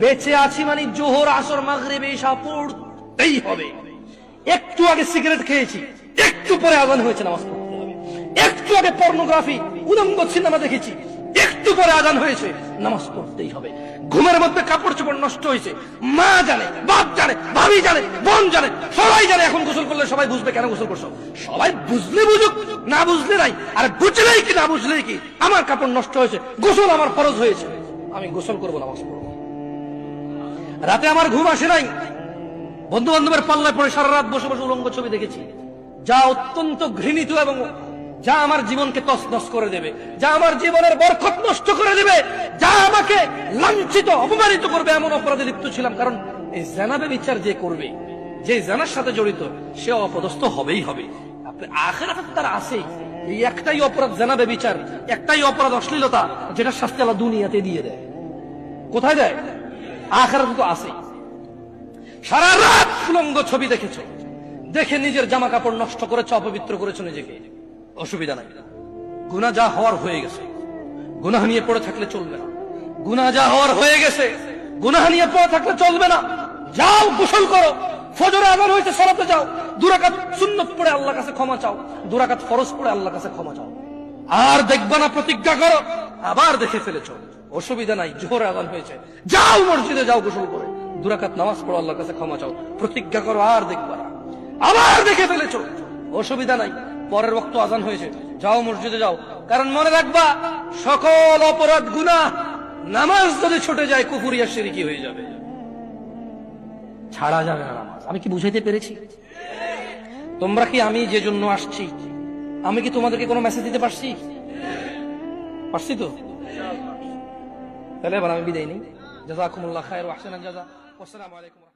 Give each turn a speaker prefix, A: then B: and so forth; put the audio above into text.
A: বেঁচে আছি মানে জোহর আসর মাগরিব এশা পড়তেই হবে। একটু আগে সিগারেট খেয়েছি, একটু পরে আজান হয়েছে, নামাজ পড়তে হবে। একটু আগে পর্নোগ্রাফি উলঙ্গ সিনেমা দেখেছি, একটু পরে আজান হয়েছে, নামাজ পড়তেই হবে। ঘুমের মধ্যে কাপড় চোপড় নষ্ট হয়েছে, মা জানে, বাপ জানে, ভাবি জানে, বোন জানে, সবাই জানে। এখন গোসল করলে সবাই বুঝবে কেন গোসল করছো। সবাই বুঝলে বুঝুক, না বুঝলে নাই। আর বুঝলেই কি না বুঝলেই কি, আমার কাপড় নষ্ট হয়েছে, গোসল আমার ফরজ হয়েছে, আমি গোসল করবো, নামাজ পড়বো। রাতে আমার ঘুম আসে নাই, বন্ধু বান্ধবের পাল্লায় পড়ে সারা রাত বসে বসে উলঙ্গ ছবি দেখেছি, যা অত্যন্ত ঘৃণিত এবং যা আমার জীবনকে তছনছ করে দেবে, যা আমার জীবনের বরকত নষ্ট করে দেবে, যা আমাকে লাঞ্ছিত অপমানিত করবে, এমন অপরাধে লিপ্ত ছিলাম। কারণ এই জানাবে বিচার যে করবে, যে জানার সাথে জড়িত, সে অপদস্থ হবেই হবে। আপনি আখিরাতে তার আছেই। এই একটাই অপরাধ জানাবে বিচার, একটাই অপরাধ অশ্লীলতা, যেটা শাস্তি আল্লাহ দুনিয়াতে দিয়ে দেয়। কোথায় দেয়? আখিরাতে তো আছেই। সারা রাত উলঙ্গ ছবি দেখেছ, দেখে নিজের জামা কাপড় নষ্ট করেছ, অপবিত্র করেছ নিজেকে, অসুবিধা নাই। গুনাহ যা হওয়ার হয়ে গেছে, গুনাহ নিয়ে পড়ে থাকলে চলবে না। গুনাহ যা হওয়ার হয়ে গেছে, গুনাহ নিয়ে পড়ে থাকলে চলবে না। যাও গোসল করো, ফজরে আযান হয়েছে, সালাতে যাও, 2 রাকাত সুন্নাত পড়ে আল্লাহর কাছে ক্ষমা চাও, 2 রাকাত ফরজ পড়ে আল্লাহর কাছে ক্ষমা চাও। আর দেখবা না, প্রতিজ্ঞা করো, আবার দেখে ফেলেছ, অসুবিধা নাই। জোহরে আযান হয়েছে, যাও মসজিদে, যাও গোসল করে 2 রাকাত নামাজ পড়ো, আল্লাহর কাছে ক্ষমা চাও, প্রতিজ্ঞা করো, আর দেখবা না। আবার দেখে ফেলেছ, অসুবিধা নাই। পরের ওয়াক্ত আযান হয়েছে, যাও মসজিদে যাও। কারণ মনে রাখবা, সকল অপরাধ গুনাহ, নামাজ যদি ছুটে যায় কুফরিয়া শিরকি হয়ে যাবে, ছাড়া যাবে না নামাজ। আমি কি বুঝাইতে পেরেছি? তোমরা কি, আমি যে জন্য আসছি, আমি কি তোমাদেরকে কোনো মেসেজ দিতে পারছি? পারছি তো? তাহলে এবার আমি বিদায় নিই। জাযাকুমুল্লাহ খায়র ওয়া আহসানাল জাযা। আসসালামু আলাইকুম।